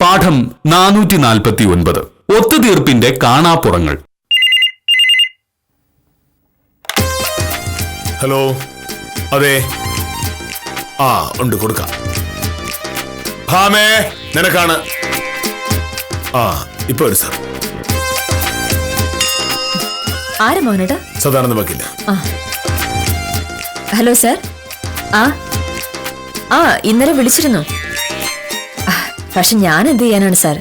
പാഠം 449 ഒത്തുതീർപ്പിന്റെ കാണാപ്പുറങ്ങൾ. ഹലോ, അതെ, ഉണ്ട്, കൊടുക്കാം. ഭാമേ, നിനക്കാണ്. ഇപ്പൊ ഒരു സാർ. ആരാ മോനേട്ടാ? സാധാരണ വക്കില്ല. Hello sir. ഇന്നലെ വിളിച്ചിരുന്നു. പക്ഷെ ഞാൻ എന്ത് ചെയ്യാനാണ് സാർ?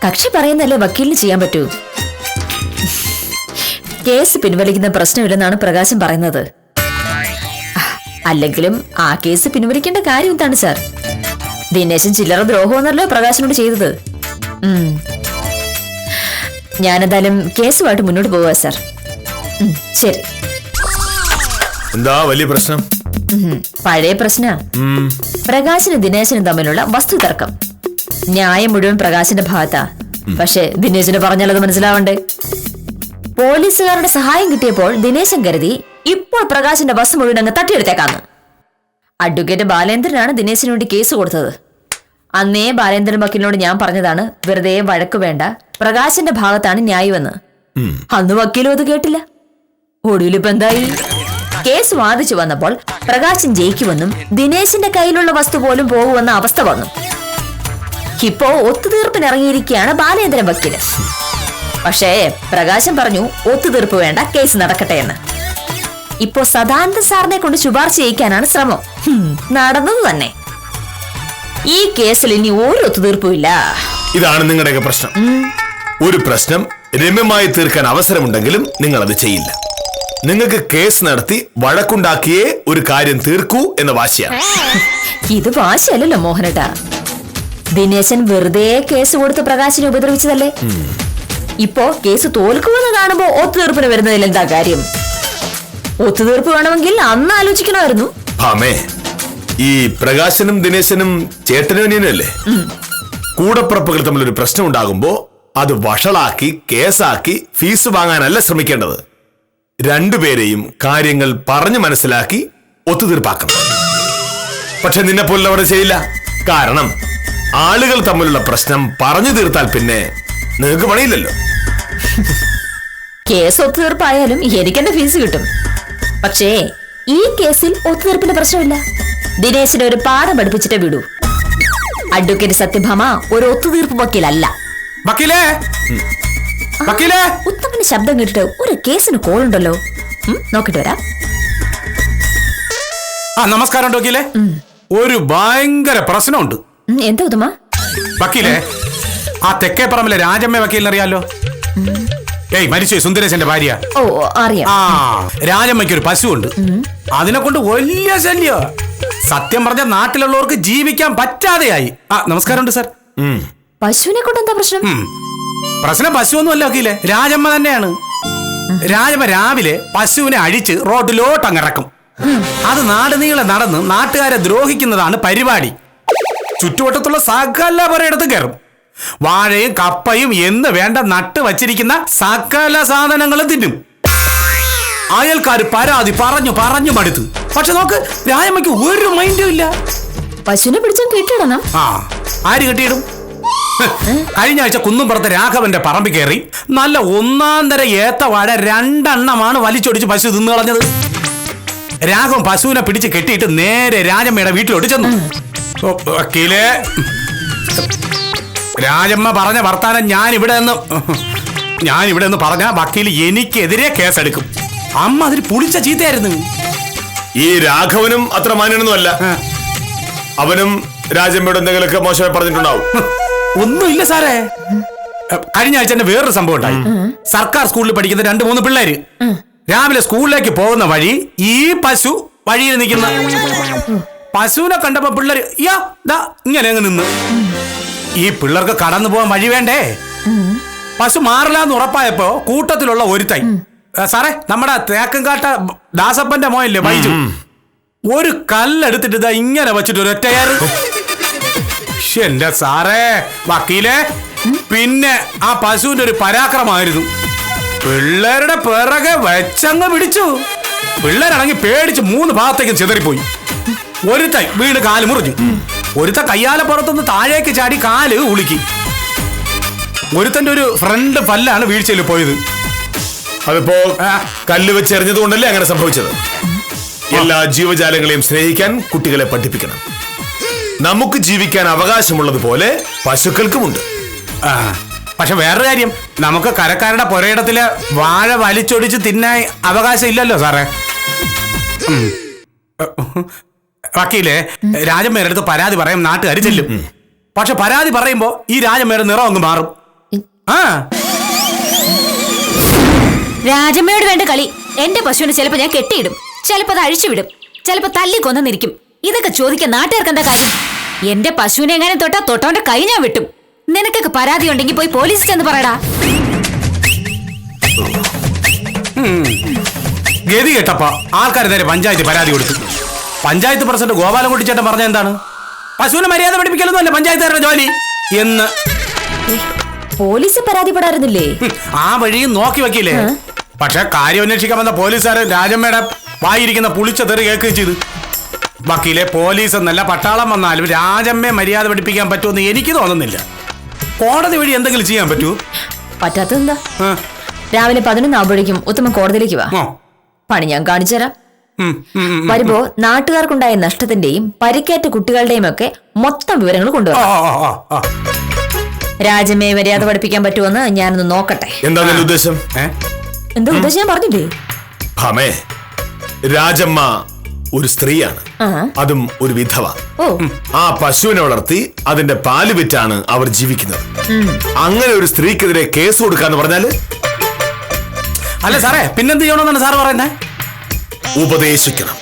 കക്ഷി പറയുന്നല്ലേ വക്കീലിന് ചെയ്യാൻ പറ്റൂ. കേസ് പിൻവലിക്കുന്ന പ്രശ്നമില്ലെന്നാണ് പ്രകാശൻ പറയുന്നത്. അല്ലെങ്കിലും ആ കേസ് പിൻവലിക്കേണ്ട കാര്യം എന്താണ് സാർ? ദിനേശൻ ചില്ലറ ദ്രോഹമെന്നല്ലോ പ്രകാശനോട് ചെയ്തത്. ഞാനെന്തായാലും കേസുമായിട്ട് മുന്നോട്ട് പോവുക സാർ. ശരി. എന്താ വലിയ പ്രശ്നം? പഴയ പ്രശ്ന. പ്രകാശനും ദിനേശനും തമ്മിലുള്ള വസ്തു തർക്കം. ന്യായം മുഴുവൻ പ്രകാശിന്റെ ഭാഗത്താ. പക്ഷെ ദിനേശന് പറഞ്ഞാൽ അത് മനസ്സിലാവണ്ടേ? പോലീസുകാരുടെ സഹായം കിട്ടിയപ്പോൾ ദിനേശൻ കരുതി ഇപ്പോൾ പ്രകാശിന്റെ ബസ് മുഴുവൻ അങ്ങ് തട്ടിയെടുത്തേക്കാന്ന്. അഡ്വക്കേറ്റ് ബാലേന്ദ്രനാണ് ദിനേശിന് വേണ്ടി കേസ് കൊടുത്തത്. അന്നേ ബാലേന്ദ്രൻ വക്കീലിനോട് ഞാൻ പറഞ്ഞതാണ് വെറുതെ വഴക്കു വേണ്ട, പ്രകാശിന്റെ ഭാഗത്താണ് ന്യായമെന്ന്. അന്ന് വക്കീലും അത് കേട്ടില്ല. ഒടുവിലിപ്പോ എന്തായി? കേസ് വാദിച്ചു വന്നപ്പോൾ പ്രകാശൻ ജയിക്കുമെന്നും ദിനേശിന്റെ കയ്യിലുള്ള വസ്തു പോലും പോകുമെന്ന അവസ്ഥ വന്നു. ഇപ്പോ ഒത്തുതീർപ്പിന് ഇറങ്ങിയിരിക്കുകയാണ് ബാലേന്ദ്രൻ വക്കീല്. പക്ഷേ പ്രകാശൻ പറഞ്ഞു ഒത്തുതീർപ്പ് വേണ്ട, കേസ് നടക്കട്ടെ എന്ന്. ഇപ്പോ സദാനന്ദ സാറിനെ കൊണ്ട് ശുപാർശ ചെയ്യിക്കാനാണ് ശ്രമം. നടന്നത് തന്നെ. ഈ കേസിൽ ഇനി ഒരു ഒത്തുതീർപ്പുമില്ല. ഇതാണ് നിങ്ങളുടെയൊക്കെ പ്രശ്നം. ഒരു പ്രശ്നം രമ്യമായി തീർക്കാൻ അവസരമുണ്ടെങ്കിലും നിങ്ങൾ അത് ചെയ്യില്ല. നിങ്ങൾക്ക് കേസ് നടത്തി വഴക്കുണ്ടാക്കിയേ ഒരു കാര്യം തീർക്കൂ എന്ന വാശിയാണ്. ഇത് വാശിയല്ലല്ലോ മോഹനേട്ടാ. ദിനേശൻ വെറുതെ കേസ് കൊടുത്ത് പ്രകാശിനെ ഉപദ്രവിച്ചതല്ലേ? ഇപ്പോ കേസ് തോൽക്കുമെന്ന് കാണുമ്പോ ഒത്തുതീർപ്പിന് വരുന്നതിൽ എന്താ കാര്യം? ഒത്തുതീർപ്പ് വേണമെങ്കിൽ അന്ന് ആലോചിക്കണമായിരുന്നു. ഈ പ്രകാശനും ദിനേശനും ചേട്ടനല്ലേ? കൂടപ്പുറപ്പുകൾ തമ്മിലൊരു പ്രശ്നം ഉണ്ടാകുമ്പോ അത് വഷളാക്കി കേസാക്കി ഫീസ് വാങ്ങാനല്ല ശ്രമിക്കേണ്ടത്. രണ്ടുപേരെയും കാര്യങ്ങൾ പറഞ്ഞു മനസ്സിലാക്കി ഒത്തുതീർപ്പാക്കണം. പക്ഷെ നിന്നെ പോലുള്ളവർ ചെയ്യില്ല. കാരണം ആളുകൾ തമ്മിലുള്ള പ്രശ്നം പറഞ്ഞു തീർത്താൽ പിന്നെ നിങ്ങൾക്ക് പണിയില്ലല്ലോ. കേസ് ഒത്തുതീർപ്പായാലും എനിക്കെന്റെ ഫീസ് കിട്ടും. പക്ഷേ ഈ കേസിൽ ഒത്തുതീർപ്പിന്റെ പ്രശ്നമില്ല. ദിനേശിനെ ഒരു പാഠം പഠിപ്പിച്ചിട്ടേ വിടൂ. അഡ്വക്കേറ്റ് സത്യഭാമ ഒരു ഒത്തുതീർപ്പ് വക്കീലല്ല. ഉത്തമന്റെ ശബ്ദം കേട്ടിട്ട് ഒരു കേസിന് കോളുണ്ടല്ലോ. നോക്കിട്ട് വരാം. നമസ്കാരം വക്കീലെ. ഒരു ഭയങ്കര പ്രശ്നമുണ്ട്. എന്താ ഉത്തമ? വക്കീലെ, ആ തെക്കേപ്പറമ്പിലെ രാജമ്മ വക്കീലിനെ അറിയാലോ? മരിച്ചു സുന്ദരേശന്റെ ഭാര്യ. ഓ അറിയാം. രാജമ്മയ്ക്ക് ഒരു പശുവുണ്ട്. അതിനെ കൊണ്ട് വലിയ ശല്യ. സത്യം പറഞ്ഞ നാട്ടിലുള്ളവർക്ക് ജീവിക്കാൻ പറ്റാതെയായി. നമസ്കാരമുണ്ട് സാർ. പശുവിനെ കൊണ്ട് എന്താ പ്രശ്നം? പ്രശ്നം പശുവൊന്നും അല്ല വക്കീലെ, രാജമ്മ തന്നെയാണ്. രാജമ്മ രാവിലെ പശുവിനെ അഴിച്ച് റോഡിലോട്ട് അങ്ങിറക്കും. അത് നാടുനീളെ നടന്ന് നാട്ടുകാരെ ദ്രോഹിക്കുന്നതാണ് പരിപാടി. ചുറ്റുവട്ടത്തുള്ള സകല പുരയിടത്തും കയറും. വാഴയും കപ്പയും എന്ന് വേണ്ട നട്ട് വച്ചിരിക്കുന്ന സകല സാധനങ്ങളും തിന്നും. അയൽക്കാർ പരാതി പറഞ്ഞു പറഞ്ഞു മടുത്തു. പക്ഷെ നോക്ക്, രാജമ്മയ്ക്ക് ഒരു മൈൻഡും ഇല്ല. പശുവിനെ പിടിച്ചും കെട്ടിടണം. ആര് കെട്ടിയിടും? കഴിഞ്ഞ ആഴ്ച കുന്നുംപുറത്തെ രാഘവന്റെ പറമ്പിൽ കയറി നല്ല ഒന്നാന്തര ഏത്തവാഴ 2 എണ്ണമാണ് വലിച്ചൊടിച്ച് പശു തിന്നു കളഞ്ഞത്. രാഘവൻ പശുവിനെ പിടിച്ച് കെട്ടിയിട്ട് നേരെ രാജമ്മയുടെ വീട്ടിലോട്ട് ചെന്നു. വക്കീലെ, രാജമ്മ പറഞ്ഞ വർത്താനം ഞാനിവിടെ നിന്ന് പറഞ്ഞ വക്കീൽ എനിക്കെതിരെ കേസെടുക്കും. അമ്മ അതിൽ പുളിച്ച ചീത്തയായിരുന്നു. ഈ രാഘവനും അത്ര മാന്യനൊന്നുമല്ല. അവനും രാജമ്മയോട് എന്തെങ്കിലുമൊക്കെ മോശമായി പറഞ്ഞിട്ടുണ്ടാവും. ഒന്നുമില്ല സാറേ. കഴിഞ്ഞ ആഴ്ച തന്നെ വേറൊരു സംഭവം ഉണ്ടായി. സർക്കാർ സ്കൂളിൽ പഠിക്കുന്ന 2-3 പിള്ളേര് രാവിലെ സ്കൂളിലേക്ക് പോകുന്ന വഴി ഈ പശു വഴിയിൽ നിൽക്കുന്ന പശുവിനെ കണ്ടപ്പോ പിള്ളേര് ഇങ്ങനെ അങ്ങ് നിന്ന്. ഈ പിള്ളേർക്ക് കടന്നു പോകാൻ വഴി വേണ്ടേ? പശു മാറില്ലാന്ന് ഉറപ്പായപ്പോ കൂട്ടത്തിലുള്ള ഒരുത്തൈ, സാറേ നമ്മുടെ തേക്കൻകാട്ട ദാസപ്പന്റെ മോയല്ലേ ബൈജു, ഒരു കല്ലെടുത്തിട്ട് ഇങ്ങനെ വെച്ചിട്ട് ഒരൊറ്റയാറ്. എന്റെ സാറേ വക്കീലെ, പിന്നെ ആ പശുവിന്റെ ഒരു പരാക്രമമായിരുന്നു. പിള്ളേരുടെ പിറകെ വെച്ചങ്ങ് പിടിച്ചു. പിള്ളേരാണെങ്കിൽ പേടിച്ച് 3 ഭാഗത്തേക്കും ചിതറിപ്പോയി. ഒരുത്തൈ വീണ് കാല് മുറിഞ്ഞു. ഒരുത്ത കയ്യാലപ്പുറത്തൊന്ന് താഴേക്ക് ചാടി കാല് ഉളുക്കി. ഒരുത്തന്റെ ഒരു ഫ്രണ്ട് പല്ലാണ് വീഴ്ചയിൽ പോയത്. അതിപ്പോ കല്ല് വെച്ച് എറിഞ്ഞതുകൊണ്ടല്ലേ അങ്ങനെ സംഭവിച്ചത്. എല്ലാ ജീവജാലങ്ങളെയും സ്നേഹിക്കാൻ കുട്ടികളെ പഠിപ്പിക്കണം. നമുക്ക് ജീവിക്കാൻ അവകാശമുള്ളതുപോലെ പശുക്കൾക്കുമുണ്ട്. പക്ഷെ വേറൊരു കാര്യം, നമുക്ക് കരക്കാരുടെ പുരയിടത്തില് വാഴ വലിച്ചൊടിച്ച് തിന്നാൻ അവകാശം ഇല്ലല്ലോ സാറേ. വക്കീലെ, രാജമ്മയുടെ അടുത്ത് പരാതി പറയും, നാട്ടുകാർ ചെല്ലും. പക്ഷെ പരാതി പറയുമ്പോ ഈ രാജമ്മയുടെ നിറം അങ്ങ് മാറും. രാജമ്മയോട് വേണ്ട കളി. എന്റെ പശുവിനെ ചിലപ്പോ ഞാൻ കെട്ടിയിടും, ചിലപ്പോ അത് അഴിച്ചുവിടും, ചിലപ്പോ തല്ലി കൊന്നിരിക്കും. ഇതൊക്കെ ചോദിക്കാൻ നാട്ടുകാർക്ക് എന്താ കാര്യം? എന്റെ പശുവിനെ എങ്ങനെ തൊട്ടവന്റെ കൈ ഞാൻ വിട്ടും. നിനക്കൊക്കെ പരാതി ഉണ്ടെങ്കിൽ പോയി പോലീസിൽ ചെന്ന് പറയടാ. ഗതി കേട്ടപ്പോ ആൾക്കാർ നേരെ പഞ്ചായത്ത് പരാതി കൊടുത്തു. പഞ്ചായത്ത് പ്രസിഡന്റ് ഗോപാലൻകുട്ടിച്ചേട്ടൻ പറഞ്ഞ എന്താണ്? പശുവിനെ മര്യാദ പഠിപ്പിക്കലൊന്നും അല്ല പഞ്ചായത്തുകാരുടെ ജോലി എന്ന്. പോലീസ് പരാതിപ്പെടാറുന്നില്ലേ? ആ വഴിയും നോക്കി വെക്കില്ലേ. പക്ഷെ കാര്യം അന്വേഷിക്കാൻ വന്ന പോലീസുകാർ രാജമ്മയുടെ വായിരിക്കുന്ന പുളിച്ച തെറി കേൾക്കുകയും ചെയ്തു. വക്കീലെ, പോലീസ് എന്നല്ല പട്ടാളം വന്നാലും രാജമ്മയെ മര്യാദ പഠിപ്പിക്കാൻ പറ്റുമെന്ന് എനിക്ക് തോന്നുന്നില്ല. കോടതി വഴി എന്തെങ്കിലും ചെയ്യാൻ പറ്റൂ? പറ്റാത്തതെന്താ? രാവിലെ 11 ആവുമ്പോഴേക്കും ഉത്തമൻ കോടതിയിലേക്ക് വാ. പണി ഞാൻ കാണിച്ചുതരാം. വരുമ്പോ നാട്ടുകാർക്കുണ്ടായ നഷ്ടത്തിന്റെയും പരിക്കേറ്റ കുട്ടികളുടെയും ഒക്കെ മൊത്തം വിവരങ്ങൾ കൊണ്ടുവരാം. രാജമ്മയെ മര്യാദ പഠിപ്പിക്കാൻ പറ്റുമെന്ന് ഞാനൊന്ന് നോക്കട്ടെ. എന്താ ഉദ്ദേശം? എന്താ ഉദ്ദേശം ഞാൻ പറഞ്ഞില്ലേ? ഭാമേ, രാജമ്മ ഒരു സ്ത്രീയാണ്, അതും ഒരു വിധവ. ആ പശുവിനെ വളർത്തി അതിന്റെ പാല് വിറ്റാണ് അവർ ജീവിക്കുന്നത്. അങ്ങനെ ഒരു സ്ത്രീക്കെതിരെ കേസ് കൊടുക്കാന്ന് പറഞ്ഞാല്? അല്ല സാറേ, പിന്നെന്ത് ചെയ്യണമെന്നാണ് സാറ് പറയുന്നത്? ഉപദേശിക്കണം.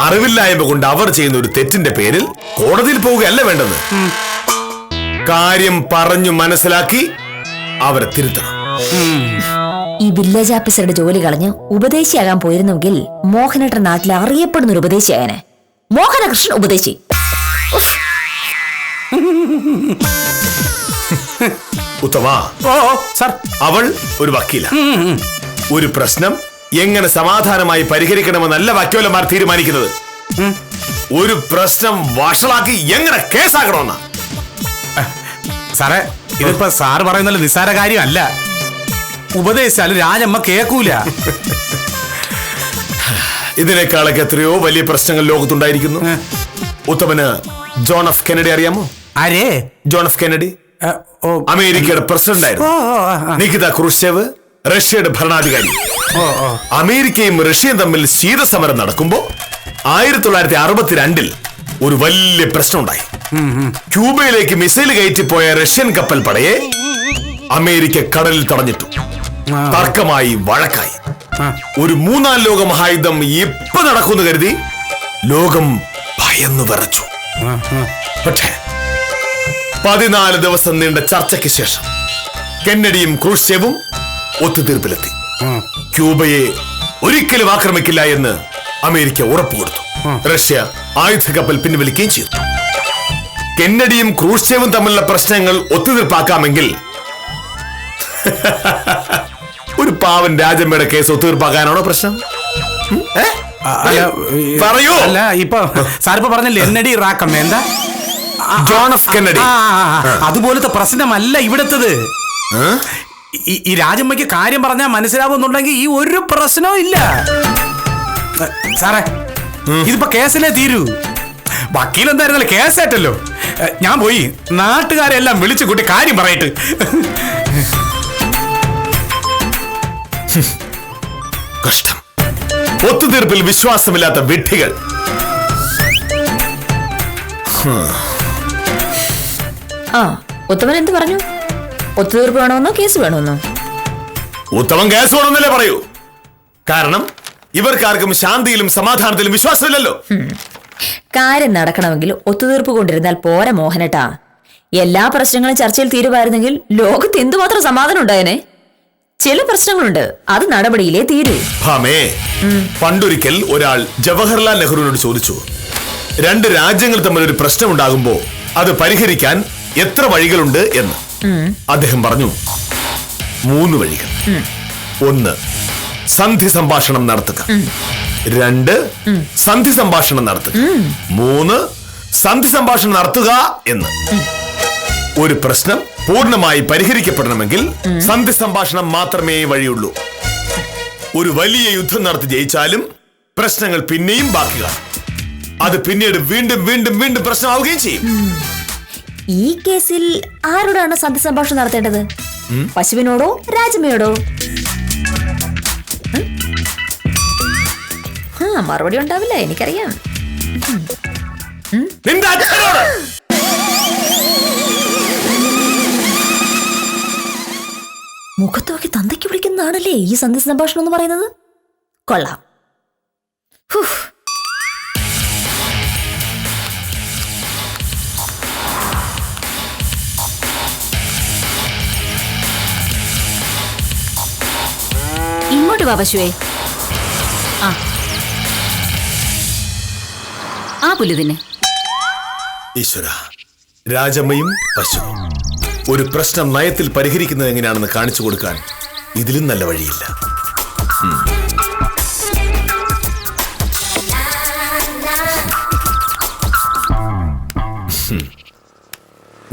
അറിവില്ലായ്മ കൊണ്ട് അവർ ചെയ്യുന്ന ഒരു തെറ്റിന്റെ പേരിൽ കോടതിയിൽ പോവുകയല്ല വേണ്ടത്. കാര്യം പറഞ്ഞു മനസ്സിലാക്കി അവരെ തിരുത്തണം. ഈ വില്ലേജ് ഓഫീസറുടെ ജോലി കളഞ്ഞ് ഉപദേശിയാകാൻ പോയിരുന്നെങ്കിൽ മോഹനേട്ടൻ നാട്ടിൽ അറിയപ്പെടുന്ന ഒരു ഉപദേശിയായനെ. മോഹനകൃഷ്ണൻ ഉപദേശി. ഉത്തമ, അവൾ ഒരു വക്കീല. ഒരു പ്രശ്നം എങ്ങനെ സമാധാനമായി പരിഹരിക്കണമെന്നല്ല വക്കീലന്മാർ തീരുമാനിക്കുന്നത്. ഒരു പ്രശ്നം വഷളാക്കി എങ്ങനെ കേസാക്കണമെന്ന. സാറേ, ഇതിപ്പോ സാറ് പറയുന്നത് നിസ്സാര കാര്യമല്ല. ഉപദേശിച്ചാലും രാജമ്മ കേൾക്കൂല. ഇതിനേക്കാളൊക്കെ എത്രയോ വലിയ പ്രശ്നങ്ങൾ ലോകത്തുണ്ടായിരിക്കുന്നു. ഉത്തമന് ജോൺ എഫ് കെന്നഡി അറിയാമോ? ആരേ? ജോൺ എഫ് കെന്നഡി അമേരിക്കയുടെ പ്രസിഡന്റ് ആയിരുന്നു. നികിത ക്രൂഷ്ചേവ് റഷ്യയുടെ ഭരണാധികാരി. അമേരിക്കയും റഷ്യയും തമ്മിൽ ശീതസമരം നടക്കുമ്പോ 1962 ഒരു വലിയ പ്രശ്നം ഉണ്ടായി. ക്യൂബയിലേക്ക് മിസൈൽ കയറ്റിപ്പോയ റഷ്യൻ കപ്പൽ പടയെ അമേരിക്ക കടലിൽ തടഞ്ഞിട്ടു. തർക്കമായി, വഴക്കായി. ഒരു 3ാം ലോക മഹായുദ്ധം ഇപ്പൊ നടക്കുമെന്ന് കരുതി ലോകം ഭയന്നു വിറച്ചു. പക്ഷേ 14 ദിവസം നീണ്ട ചർച്ചയ്ക്ക് ശേഷം കെന്നഡിയും ക്രൂഷ്ചേവും ഒത്തുതീർപ്പിലെത്തി. ക്യൂബയെ ഒരിക്കലും ആക്രമിക്കില്ല എന്ന് അമേരിക്ക ഉറപ്പുകൊടുത്തു. റഷ്യ ആയുധ കപ്പൽ പിൻവലിക്കുകയും ചെയ്തു. കെന്നഡിയും ക്രൂഷ്ചേവും തമ്മിലുള്ള പ്രശ്നങ്ങൾ ഒത്തുതീർപ്പാക്കാമെങ്കിൽ ഒരു പാവൻ രാജമ്മയുടെ കേസ് ഒത്തുതീർപ്പാക്കാനാണോ പ്രശ്നം? പറയൂ. അല്ല, ഇപ്പൊ സാറിപ്പോ പറഞ്ഞില്ലേ കെന്നഡി റാക്കം, എന്താ? John F Kennedy. അതുപോലത്തെ പ്രശ്നമല്ല ഇവിടത്തത്. ഈ രാജമ്മയ്ക്ക് കാര്യം പറഞ്ഞാൽ മനസ്സിലാവുന്നുണ്ടെങ്കിൽ ഈ ഒരു പ്രശ്നവും ഇല്ല സാറേ. ഇതിപ്പോ കേസിലേ തീരൂ. വക്കീൽ എന്തായിരുന്നല്ലോ കേസായിട്ടല്ലോ. ഞാൻ പോയി നാട്ടുകാരെല്ലാം വിളിച്ചു കൂട്ടി കാര്യം പറയട്ടെ. കഷ്ടം. ഒത്തുതീർപ്പിൽ വിശ്വാസമില്ലാത്ത വിഡ്ഢികൾ. ഉത്തമൻ എന്ത് പറഞ്ഞു? ഒത്തുതീർപ്പ് വേണമെന്നോ കേസ് വേണമെന്നോ? ഉത്തമൻ കേസ് വേണമെന്നല്ലേ പറയൂ. കാരണം ഇവർക്കാർക്കും ശാന്തിയിലും സമാധാനത്തിലും വിശ്വാസമില്ലല്ലോ. കാര്യം നടക്കണമെങ്കിൽ ഒത്തുതീർപ്പ് കൊണ്ടിരുന്നാൽ പോരാ മോഹനേട്ടാ. എല്ലാ പ്രശ്നങ്ങളും ചർച്ചയിൽ തീരുമായിരുന്നെങ്കിൽ ലോകത്ത് എന്തുമാത്രം സമാധാനം ഉണ്ടായനെ. ചില പ്രശ്നങ്ങളുണ്ട്, അത് നടപടിയിലേ തീരൂ. ഭാമേ, പണ്ടൊരിക്കൽ ഒരാൾ ജവഹർലാൽ നെഹ്റുവിനോട് ചോദിച്ചു, 2 രാജ്യങ്ങൾ തമ്മിൽ ഒരു പ്രശ്നം ഉണ്ടാകുമ്പോ അത് പരിഹരിക്കാൻ എത്ര വഴികളുണ്ട് എന്ന്. അദ്ദേഹം പറഞ്ഞു, 3 വഴികൾ. 1, സന്ധി സംഭാഷണം നടത്തുക. 2, സന്ധി സംഭാഷണം നടത്തുക. 3, സന്ധി സംഭാഷണം നടത്തുക എന്ന്. ഒരു പ്രശ്നം പൂർണ്ണമായി പരിഹരിക്കപ്പെടണമെങ്കിൽ സന്ധി സംഭാഷണം മാത്രമേ വഴിയുള്ളൂ. ഒരു വലിയ യുദ്ധം നടത്തി ജയിച്ചാലും പ്രശ്നങ്ങൾ പിന്നെയും ബാക്കി കാണും. അത് പിന്നീട് വീണ്ടും വീണ്ടും വീണ്ടും പ്രശ്നമാവുകയും ചെയ്യും. ഈ കേസിൽ ആരോടാണ് സന്ധി സംഭാഷണം നടത്തേണ്ടത്? പശുവിനോടോ രാജമ്മയോടോ? മറുപടി ഉണ്ടാവില്ല, എനിക്കറിയാം. നിന്റെ അച്ഛനോട്. മുഖത്തോക്കി തന്തയ്ക്ക് വിളിക്കുന്നതാണല്ലേ ഈ സന്ധി സംഭാഷണം എന്ന് പറയുന്നത്? കൊള്ളാം. ഇങ്ങോട്ട് വാ പശുവേ. ആ പുല്ല് തന്നെ. ഈശ്വര, രാജമ്മയും പശു ഒരു പ്രശ്നം നയത്തിൽ പരിഹരിക്കുന്നത് എങ്ങനെയാണെന്ന് കാണിച്ചു കൊടുക്കാൻ ഇതിലും നല്ല വഴിയില്ല.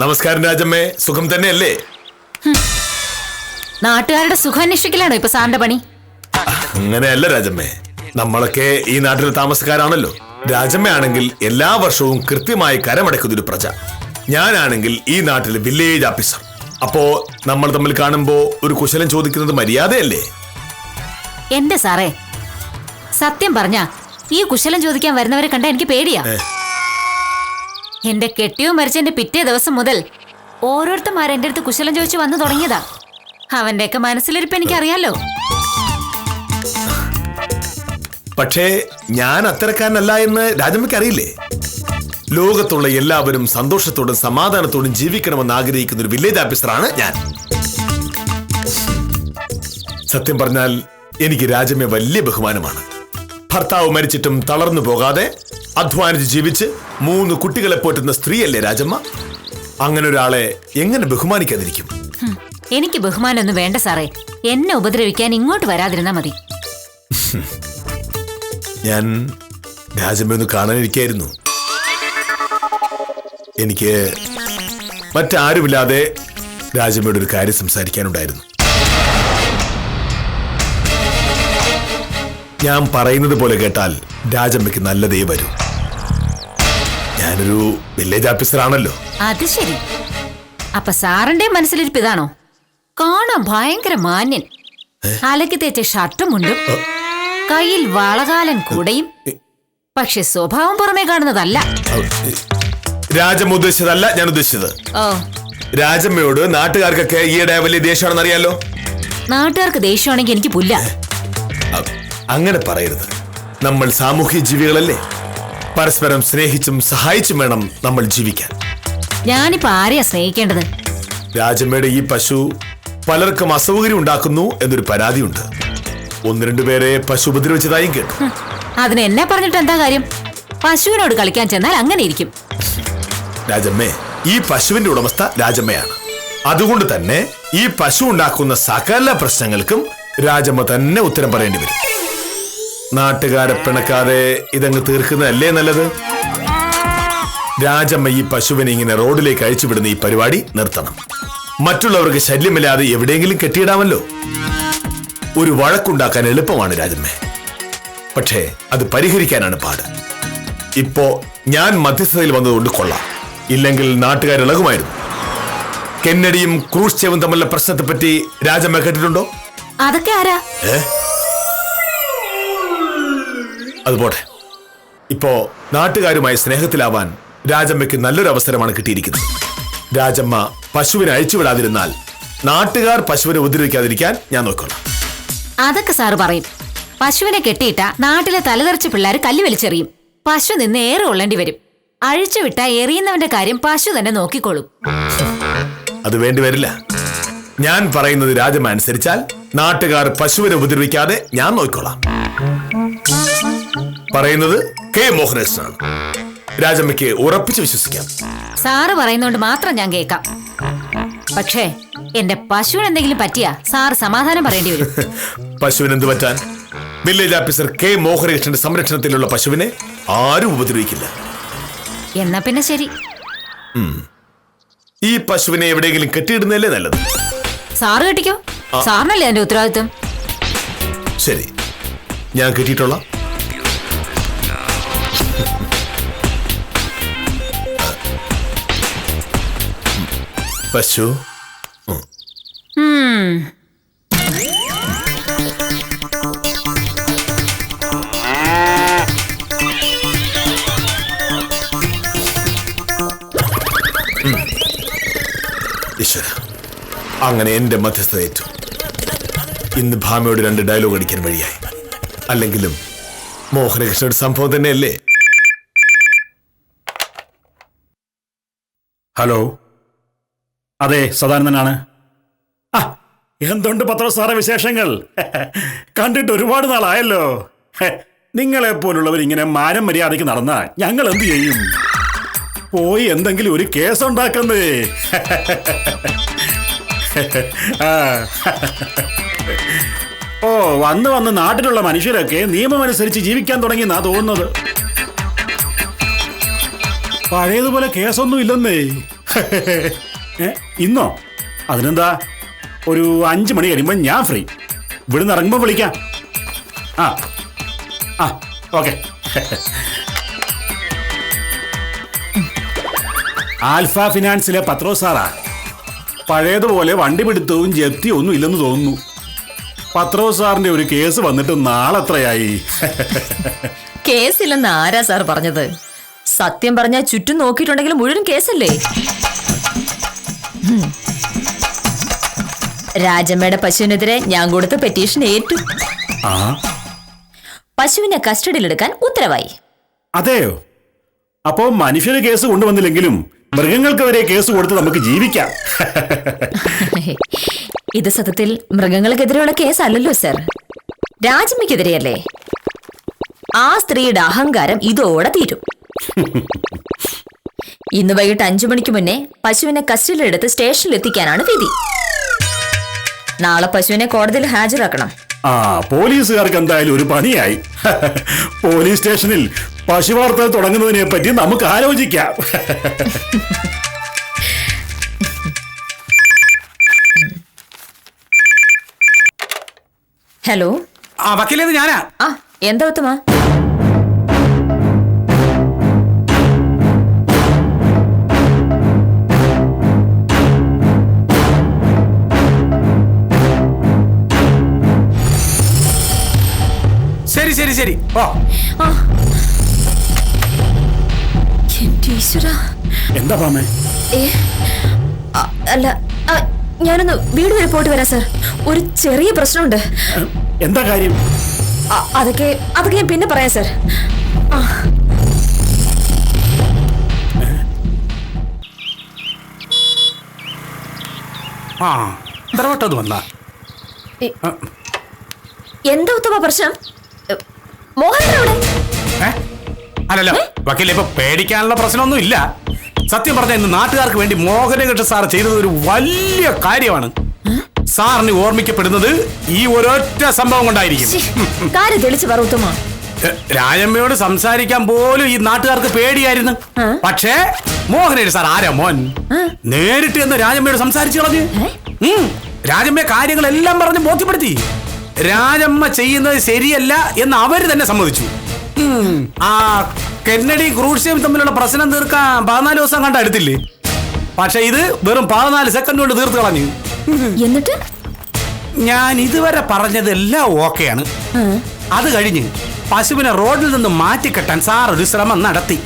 നമസ്കാരം രാജമ്മേ, സുഖം തന്നെയല്ലേ? നാട്ടുകാരുടെ സുഖം അന്വേഷിക്കലാണോ ഇപ്പൊ സാറിന്റെ പണി? അങ്ങനെയല്ല രാജമ്മേ, നമ്മളൊക്കെ ഈ നാട്ടിലെ താമസക്കാരാണല്ലോ. രാജമ്മയാണെങ്കിൽ എല്ലാ വർഷവും കൃത്യമായി കരമടയ്ക്കുന്ന ഒരു പ്രജ. ഞാനാണെങ്കിൽ ഈ നാട്ടിലെ വില്ലേജ് ഓഫീസർ. അപ്പോ നമ്മൾ തമ്മിൽ കാണുമ്പോ ഒരു കുശലം ചോദിക്കുന്നത് മര്യാദയല്ലേ? എന്റെ സാറേ, സത്യം പറഞ്ഞ ഈ കുശലം ചോദിക്കാൻ വരുന്നവരെ കണ്ട എനിക്ക് പേടിയാ. എന്റെ കെട്ടിയോ മരിച്ചെന്റെ പിറ്റേ ദിവസം മുതൽ ഓരോരുത്തന്മാർ എന്റെ അടുത്ത് കുശലം ചോദിച്ചു വന്നു തുടങ്ങിയതാ. അവന്റെയൊക്കെ മനസ്സിലിരിപ്പ് എനിക്കറിയാലോ. പക്ഷേ ഞാൻ അത്തരക്കാരനല്ല എന്ന് രാജമ്മയ്ക്ക് അറിയില്ലേ? ലോകത്തുള്ള എല്ലാവരും സന്തോഷത്തോടും സമാധാനത്തോടും ജീവിക്കണമെന്ന് ആഗ്രഹിക്കുന്ന ഒരു വില്ലേജ് ഓഫീസറാണ് ഞാൻ. സത്യം പറഞ്ഞാൽ എനിക്ക് രാജമ്മയെ വലിയ ബഹുമാനമാണ്. ഭർത്താവ് മരിച്ചിട്ടും തളർന്നു പോകാതെ അധ്വാനിച്ച് ജീവിച്ച് 3 കുട്ടികളെ പോറ്റുന്ന സ്ത്രീയല്ലേ രാജമ്മ? അങ്ങനെ ഒരാളെ എങ്ങനെ ബഹുമാനിക്കാതിരിക്കും? എനിക്ക് ബഹുമാനമൊന്നും വേണ്ട സാറേ. എന്നെ ഉപദ്രവിക്കാൻ ഇങ്ങോട്ട് വരാതിരുന്നാ മതി. ഞാൻ രാജമ്മയൊന്ന് കാണാനിരിക്കായിരുന്നു. എനിക്ക് മറ്റാരുമില്ലാതെ രാജമ്മയോട് ഒരു കാര്യം സംസാരിക്കാനുണ്ടായിരുന്നു. ഞാൻ പറയുന്നത് പോലെ കേട്ടാൽ രാജമ്മയ്ക്ക് നല്ലതേ വരൂ. ഞാനൊരു വില്ലേജ് ഓഫീസറാണല്ലോ. അത് ശരി. അപ്പൊ സാറിന്റെ മനസ്സിലിരിപ്പ് ഇതാണോ? കാണാൻ ഭയങ്കര മാന്യൻ, അലക്കി തേച്ച ഷർട്ടും മുണ്ടും, കയ്യിൽ വളകാലൻ കൂടെയും. പക്ഷെ സ്വഭാവം പുറമേ കാണുന്നതല്ല. രാജമ്മ ഉദ്ദേശിച്ചതല്ല ഞാൻ ഉദ്ദേശിച്ചത്. ഓ, രാജമ്മയോട് നാട്ടുകാർക്കൊക്കെ ഈയിടെ വലിയ ദേഷ്യമാണെന്ന് അറിയാലോ. നാട്ടുകാർക്ക് ദേഷ്യമാണെങ്കിൽ എനിക്ക് പുല്ല. അങ്ങനെ പറയരുത്. നമ്മൾ സാമൂഹ്യ ജീവികളല്ലേ. പരസ്പരം സ്നേഹിച്ചും സഹായിച്ചും വേണം നമ്മൾ ജീവിക്കാൻ. ഞാനിപ്പോ ആരെയാ സ്നേഹിക്കേണ്ടത്? രാജമ്മയുടെ ഈ പശു പലർക്കും അസൗകര്യം ഉണ്ടാക്കുന്നു എന്നൊരു പരാതിയുണ്ട്. 1-2 പേരെ പശു ഉപദ്രവിച്ചതായും കേട്ടു. അതിന് എന്നെ പറഞ്ഞിട്ട് എന്താ കാര്യം? പശുവിനോട് കളിക്കാൻ ചെന്നാൽ അങ്ങനെ ഇരിക്കും. രാജമ്മേ, ഈ പശുവിന്റെ ഉടമസ്ഥ രാജമ്മയാണ്. അതുകൊണ്ട് തന്നെ ഈ പശു ഉണ്ടാക്കുന്ന സകല പ്രശ്നങ്ങൾക്കും രാജമ്മ തന്നെ ഉത്തരം പറയേണ്ടി വരും. നാട്ടുകാരെ പിണക്കാതെ ഇതങ്ങ് തീർക്കുന്നതല്ലേ നല്ലത്? രാജമ്മ ഈ പശുവിനെ ഇങ്ങനെ റോഡിലേക്ക് അഴിച്ചുവിടുന്ന ഈ പരിപാടി നിർത്തണം. മറ്റുള്ളവർക്ക് ശല്യമില്ലാതെ എവിടെയെങ്കിലും കെട്ടിയിടാമല്ലോ. ഒരു വഴക്കുണ്ടാക്കാൻ എളുപ്പമാണ് രാജമ്മേ, പക്ഷേ അത് പരിഹരിക്കാനാണ് പാട്. ഇപ്പോ ഞാൻ മധ്യസ്ഥതയിൽ വന്നതുകൊണ്ട് കൊള്ളാം, ഇല്ലെങ്കിൽ നാട്ടുകാരിളകുമായിരുന്നു. കെന്നഡിയും ക്രൂഷ്ചേവും തമ്മിലുള്ള പ്രശ്നത്തെ പറ്റി രാജമ്മ കേട്ടിട്ടുണ്ടോ? അതൊക്കെ ആരാ? അതുപോട്ടെ, ഇപ്പോ നാട്ടുകാരുമായി സ്നേഹത്തിലാവാൻ രാജമ്മയ്ക്ക് നല്ലൊരു അവസരമാണ് കിട്ടിയിരിക്കുന്നത്. രാജമ്മ പശുവിനെ അഴിച്ചുവിടാതിരുന്നാൽ നാട്ടുകാർ പശുവിനെ ഉപദ്രവിക്കാതിരിക്കാൻ ഞാൻ നോക്കണം. അതൊക്കെ സാറ് പറയും. പശുവിനെ കെട്ടിയിട്ട നാട്ടിലെ തലതെറിച്ച പിള്ളേർ കല്ല് വലിച്ചെറിയും. പശു നിന്ന് ഏറെ കൊള്ളേണ്ടി വരും. അഴിച്ചുവിട്ട എറിയുന്നവന്റെ കാര്യം പശു തന്നെ നോക്കിക്കോളും. അത് വേണ്ടി വരില്ല. ഞാൻ പറയുന്നത് രാജമ്മ അനുസരിച്ചാൽ നാട്ടുകാർ പശുവിനെ ഉപദ്രവിക്കാതെ ഞാൻ നോക്കിക്കോളാം. പറയുന്നത് കെ മോഹനകൃഷ്ണനാണ്. രാജമ്മയ്ക്ക് ഉറപ്പിച്ച് വിശ്വസിക്കാം. സാറ് പറയുന്നോണ്ട് മാത്രം ഞാൻ കേൾക്കാം. പക്ഷേ എന്റെ പശുവിന് എന്തെങ്കിലും പറ്റിയാ സാറ് സമാധാനം പറയേണ്ടി വരും. പശുവിന് എന്ത് പറ്റാൻ? വില്ലേജ് ഓഫീസർ കെ മോഹനകൃഷ്ണന്റെ സംരക്ഷണത്തിലുള്ള പശുവിനെ ആരും ഉപദ്രവിക്കില്ല. എന്നാ പിന്നെ ശരി. ഈ പശുവിനെ എവിടെയെങ്കിലും കെട്ടിയിടുന്നതല്ലേ നല്ലത്. സാറ് കെട്ടിക്കോ, സാറിനല്ലേ അതിന്റെ ഉത്തരവാദിത്വം. ശരി, ഞാൻ കെട്ടിയിട്ടുള്ള പശു ഈശ്വര, അങ്ങനെ എന്റെ മധ്യസ്ഥത ഏറ്റു. ഇന്ന് ഭാമയോട് 2 ഡയലോഗ് അടിക്കാൻ വഴിയായി. അല്ലെങ്കിലും മോഹനകൃഷ്ണയുടെ സംഭവം തന്നെയല്ലേ. ഹലോ, അതെ സദാനന്ദനാണ്. ആ, എന്തുണ്ട് പത്രോസ് സാറേ വിശേഷങ്ങൾ? കണ്ടിട്ട് ഒരുപാട് നാളായല്ലോ. നിങ്ങളെപ്പോലുള്ളവർ ഇങ്ങനെ മാനം മര്യാദയ്ക്ക് നടന്നാ ഞങ്ങൾ എന്ത് ചെയ്യും? പോയി എന്തെങ്കിലും ഒരു കേസുണ്ടാക്കുന്നേ. ഓ, വന്ന് നാട്ടിലുള്ള മനുഷ്യരൊക്കെ നിയമമനുസരിച്ച് ജീവിക്കാൻ തുടങ്ങിയെന്നാ തോന്നുന്നത്. പഴയതുപോലെ കേസൊന്നും ഇല്ലെന്നേ. ഇന്നോ? അതിനെന്താ, ഒരു 5 മണി കഴിയുമ്പോൾ ഞാൻ ഫ്രീ. ഇവിടുന്ന് ഇറങ്ങുമ്പോൾ വിളിക്കാം. ആ ആ ഓക്കെ. ആൽഫ ഫിനാൻസിലെ പത്രോസ് സാറാ. പഴയതുപോലെ വണ്ടി പിടുത്തവും ജപ്തിയും ഒന്നും ഇല്ലെന്ന് തോന്നുന്നു. പത്രോസ് സാറിന്റെ ഒരു കേസ് വന്നിട്ട് നാളെത്രയായി? കേസില്ലെന്ന് ആരാ സാർ പറഞ്ഞത്? സത്യം പറഞ്ഞാൽ ചുറ്റും നോക്കിയിട്ടുണ്ടെങ്കിൽ മുഴുവൻ കേസല്ലേ. രാജമ്മയുടെ പശുവിനെതിരെ ഞാൻ കൊടുത്ത പെറ്റീഷൻ ഏറ്റു. പശുവിനെ കസ്റ്റഡിയിലെടുക്കാൻ ഉത്തരവായി. അതെയോ? അപ്പോ മനുഷ്യന് കേസ് കൊണ്ടുവന്നില്ലെങ്കിലും മൃഗങ്ങൾക്ക് വരെ കേസ് കൊടുത്ത് നമുക്ക് ജീവിക്കാം. ഇത് സത്യത്തിൽ മൃഗങ്ങൾക്കെതിരെയുള്ള കേസല്ലല്ലോ സർ, രാജമ്മയ്ക്കെതിരെയല്ലേ. ആ സ്ത്രീയുടെ അഹങ്കാരം ഇതോടെ തീരും. ഇന്ന് വൈകിട്ട് 5 മണിക്ക് മുന്നേ പശുവിനെ കസ്റ്റഡിയിലെടുത്ത് സ്റ്റേഷനിൽ എത്തിക്കാനാണ് വിധി. നാളെ പശുവിനെ കോടതിയിൽ ഹാജരാക്കണം. പോലീസുകാർക്ക് എന്തായാലും ഒരു പണിയായി. പോലീസ് സ്റ്റേഷനിൽ പശുവാർത്ത തുടങ്ങുന്നതിനെ പറ്റി നമുക്ക് ആലോചിക്കാം. ഹലോ, വക്കീലേത് ഞാനാ. എന്താ ഉത്തമ? ശരി ശരി ശരി. ഓ, എന്താ പാമേ? അല്ല, ഞാനൊന്ന് വീട് വരെ പോയിട്ട് വരാം സർ. ഒരു ചെറിയ പ്രശ്നമുണ്ട്. എന്താ കാര്യം? അതൊക്കെ ഞാൻ പിന്നെ പറയാം സർ. ഇത്രവട്ടത് വന്നാ എന്താ ഉത്തമ പ്രശ്നം? മോഹനവിടെ? അല്ലല്ലോ വക്കീലെ, ഇപ്പൊ പേടിക്കാനുള്ള പ്രശ്നമൊന്നും ഇല്ല. സത്യം പറഞ്ഞ ഇന്ന് നാട്ടുകാർക്ക് വേണ്ടി മോഹനകൃഷ്ണൻ സാർ ചെയ്തത് ഒരു വലിയ കാര്യമാണ്. സാറിന് ഓർമ്മിക്കപ്പെടുന്നത് ഈ ഒരൊറ്റ സംഭവം കൊണ്ടായിരിക്കും. കാര്യം തെളിച്ച് പറ ഉത്തമ. രാജമ്മയോട് സംസാരിക്കാൻ പോലും ഈ നാട്ടുകാർക്ക് പേടിയായിരുന്നു. പക്ഷേ മോഹനകൃഷ്ണൻ സാർ ആരാ മോൻ? നേരിട്ട് എന്ന് രാജമ്മയോട് സംസാരിച്ചു കളഞ്ഞ് രാജമ്മയെ കാര്യങ്ങളെല്ലാം പറഞ്ഞ് ബോധ്യപ്പെടുത്തി. രാജമ്മ ചെയ്യുന്നത് ശരിയല്ല എന്ന് അവര് തന്നെ സമ്മതിച്ചു. ആ കെന്നഡി ക്രൂഷ്യയും തമ്മിലുള്ള പ്രശ്നം തീർക്കാൻ 14 ദിവസം കണ്ട എടുത്തില്ലേ? പക്ഷെ ഇത് വെറും 14 സെക്കൻഡ് കൊണ്ട് തീർത്ത് കളഞ്ഞു. എന്നിട്ട് ഞാൻ ഇതുവരെ പറഞ്ഞതെല്ലാം ഓക്കെയാണ്. അത് കഴിഞ്ഞ് പശുവിനെ റോഡിൽ നിന്ന് മാറ്റിക്കെട്ടാൻ സാർ ഒരു ശ്രമം നടത്തി.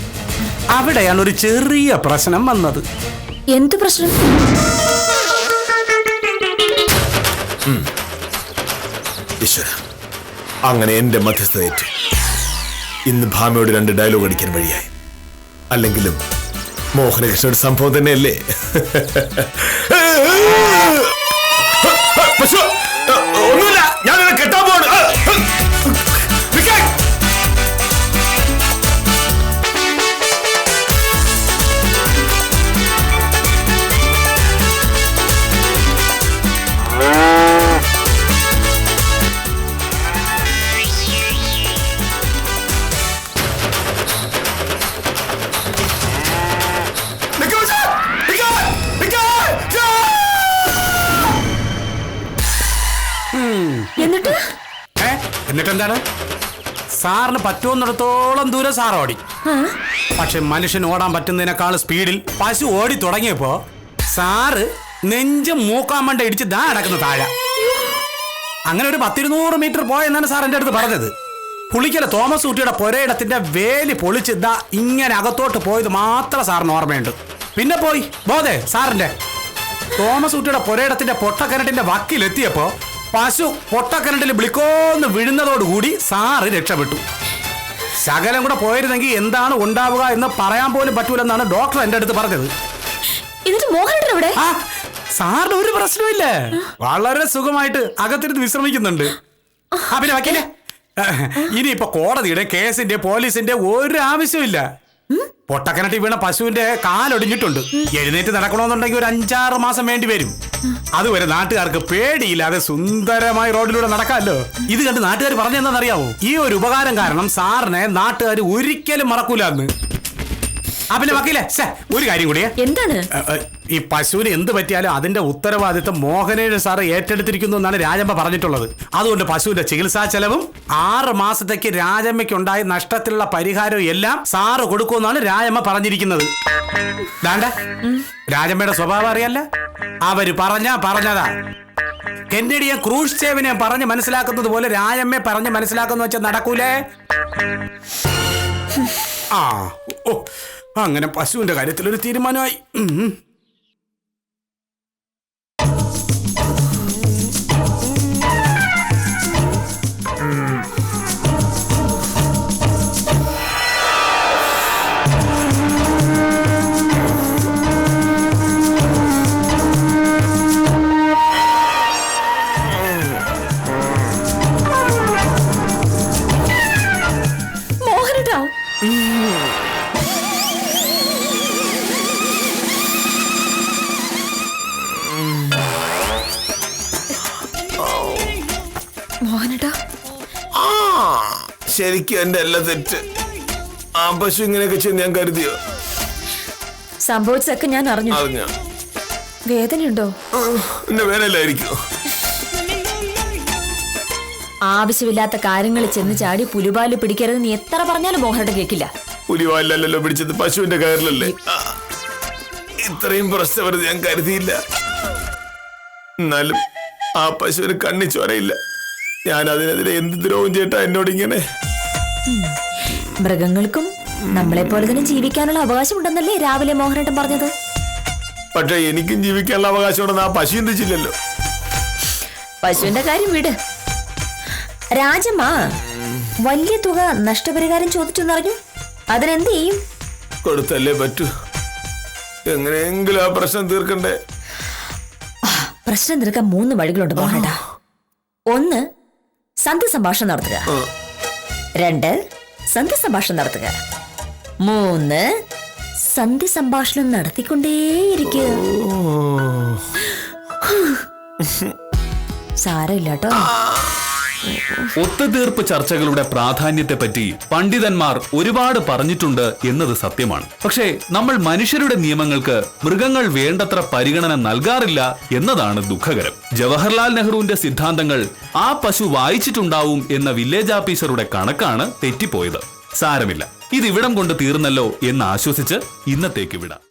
അവിടെയാണ് ഒരു ചെറിയ പ്രശ്നം വന്നത്. എന്ത് പ്രശ്നം? ഈശ്വര, അങ്ങനെ എന്റെ മധ്യസ്ഥത ഏറ്റു. ഇന്ന് ഭാമയോട് 2 ഡയലോഗ് അടിക്കാൻ വഴിയായി. അല്ലെങ്കിലും മോഹനകൃഷ്ണയുടെ സംഭവം തന്നെയല്ലേ. ഒന്നുമില്ല, ഞാൻ കെട്ടാൻ പോവാണ്. എന്നിട്ടെന്താണ്? സാറിന് പറ്റുമെന്നിടത്തോളം ദൂരം സാർ ഓടി. പക്ഷെ മനുഷ്യൻ ഓടാൻ പറ്റുന്നതിനേക്കാൾ സ്പീഡിൽ പശു ഓടി തുടങ്ങിയപ്പോ സാറ് നെഞ്ചും മൂക്കാമണ്ട ഇടിച്ച് ദാ അടക്കുന്ന താഴെ. അങ്ങനെ ഒരു 100-200 മീറ്റർ പോയെന്നാണ് സാർ എൻ്റെ അടുത്ത് പറഞ്ഞത്. പുളിക്കല തോമസ് ഊട്ടിയുടെ പുരയിടത്തിന്റെ വേലി പൊളിച്ച് ദാ ഇങ്ങനെ അകത്തോട്ട് പോയത് മാത്രം സാറിന് ഓർമ്മയുണ്ട്. പിന്നെ പോയി ബോധേ സാറിന്റെ. തോമസ് ഊട്ടിയുടെ പുരയിടത്തിന്റെ പൊട്ടക്കിണറ്റിന്റെ വക്കിലെത്തിയപ്പോ പശു പൊട്ടക്കിണറ്റിൽ ബ്ലിക്കോന്ന് വീഴുന്നതോടുകൂടി സാറ് രക്ഷപ്പെട്ടു. ശകലം കൂടെ പോയിരുന്നെങ്കിൽ എന്താണ് ഉണ്ടാവുക എന്ന് പറയാൻ പോലും പറ്റൂലെന്നാണ് ഡോക്ടർ എൻ്റെ അടുത്ത് പറഞ്ഞത്. എന്നിട്ട് മോഹനേട്ടൻ എവിടെ? ആ, സാറിന് ഒരു പ്രശ്നമില്ല, വളരെ സുഖമായിട്ട് അകത്തിരുന്ന് വിശ്രമിക്കുന്നുണ്ട്. ആ പിന്നെ വക്കീലെ, ഇനിയിപ്പോ കോടതിയുടെ കേസിന്റെ പോലീസിന്റെ ഒരു ആവശ്യമില്ല. പൊട്ടക്കിണറ്റി വീണ പശുവിന്റെ കാലൊടിഞ്ഞിട്ടുണ്ട്. എഴുന്നേറ്റ് നടക്കണമെന്നുണ്ടെങ്കിൽ ഒരു 5-6 മാസം വേണ്ടി വരും. അതുവരെ നാട്ടുകാർക്ക് പേടിയില്ലാതെ സുന്ദരമായി റോഡിലൂടെ നടക്കാമല്ലോ. ഇത് കണ്ട് നാട്ടുകാർ പറഞ്ഞെന്താണെന്നറിയാവോ? ഈ ഒരു ഉപകാരം കാരണം സാറിനെ നാട്ടുകാർ ഒരിക്കലും മറക്കൂലെന്ന്. ആ പിന്നെ വക്കീലെ, ഒരു കാര്യം കൂടിയേ. എന്താണ്? ഈ പശുവിന് എന്ത് പറ്റിയാലും അതിന്റെ ഉത്തരവാദിത്തം മോഹനേഷ് സാറ് ഏറ്റെടുത്തിരിക്കുന്നു എന്നാണ് രാജമ്മ പറഞ്ഞിട്ടുള്ളത്. അതുകൊണ്ട് പശുവിന്റെ ചികിത്സാ ചെലവും 6 മാസത്തേക്ക് രാജമ്മയ്ക്കുണ്ടായ നഷ്ടത്തിലുള്ള പരിഹാരവും എല്ലാം സാറ് കൊടുക്കുമെന്നാണ് രാജമ്മ പറഞ്ഞിരിക്കുന്നത്. വേണ്ട, രാജമ്മയുടെ സ്വഭാവം അറിയല്ല. അവര് പറഞ്ഞതാ. കെന്നഡിയെ ക്രൂഷ്ചേവിനെ പറഞ്ഞ് മനസ്സിലാക്കുന്നത് പോലെ രാജമ്മയെ പറഞ്ഞ് മനസ്സിലാക്കുന്ന വെച്ചാൽ നടക്കൂലേ? ആ, ഓ, അങ്ങനെ പശുവിന്റെ കാര്യത്തിൽ ഒരു തീരുമാനമായി. മോഹനേട്ടാ, മോഹനേട്ടാ, ശരിക്കും എന്റെ എല്ലാ തെറ്റ്. ആ പശു ഇങ്ങനെയൊക്കെ ചെയ്ത് ഞാൻ കരുതിയോ? സംഭവിച്ചതൊക്കെ ഞാൻ അറിഞ്ഞു. വേദനയുണ്ടോ? എന്റെ വേനലായിരിക്കോ? ആവശ്യമില്ലാത്ത കാര്യങ്ങൾ ചെന്ന് ചാടി പുലിവാല് പിടിക്കരുത് നീ എത്ര പറഞ്ഞാലും മോഹനേട്ടൻ കേൾക്കില്ല. പുലിവാലല്ലോ പിടിച്ചത്, പശുവിന്റെ കയറിലല്ലേ. ഇത്രയും പ്രശ്നം ഞാൻ കരുതിയില്ല. എന്നാലും ആ പശുവിന് കണ്ണി ചോരയില്ല. ഞാൻ അതിനെതിരെ എന്ത് ദ്രോഹം ചേട്ടാ എന്നോട് ഇങ്ങനെ? മൃഗങ്ങൾക്കും നമ്മളെ പോലെ തന്നെ ജീവിക്കാനുള്ള അവകാശമുണ്ടെന്നല്ലേ രാവിലെ മോഹനേട്ടൻ പറഞ്ഞത്? പക്ഷെ എനിക്കും ജീവിക്കാനുള്ള അവകാശമുണ്ടെന്ന് ആ പശു ചിന്തിച്ചില്ലല്ലോ. പശുവിന്റെ കാര്യം വിട്. രാജമ്മ വലിയ തുക നഷ്ടപരിഹാരം ചോദിച്ചെന്നറിഞ്ഞു. അതിനെന്ത് ചെയ്യും? കൊടുത്തല്ലേ പറ്റൂ. എങ്ങനെയെങ്കിലും ആ പ്രശ്നം തീർക്കണ്ടേ? പ്രശ്നം തീർക്കാൻ 3 വഴികളുണ്ട് മോഹനേട്ടാ. 1, സന്ധി സംഭാഷണം നടത്തുക. 2, സന്ധി സംഭാഷണം നടത്തുക. 3, സന്ധി സംഭാഷണം നടത്തിക്കൊണ്ടേയിരിക്കുക. സാരമില്ല കേട്ടോ. ഒത്തുതീർപ്പ് ചർച്ചകളുടെ പ്രാധാന്യത്തെപ്പറ്റി പണ്ഡിതന്മാർ ഒരുപാട് പറഞ്ഞിട്ടുണ്ട് എന്നത് സത്യമാണ്. പക്ഷേ നമ്മൾ മനുഷ്യരുടെ നിയമങ്ങൾക്ക് മൃഗങ്ങൾ വേണ്ടത്ര പരിഗണന നൽകാറില്ല എന്നതാണ് ദുഃഖകരം. ജവഹർലാൽ നെഹ്റുവിന്റെ സിദ്ധാന്തങ്ങൾ ആ പശു വായിച്ചിട്ടുണ്ടാവും എന്ന വില്ലേജ് ഓഫീസറുടെ കണക്കാണ് തെറ്റിപ്പോയത്. സാരമില്ല, ഇതിവിടം കൊണ്ട് തീർന്നല്ലോ എന്ന് ആശ്വസിച്ച് ഇന്നത്തേക്ക് വിടാം.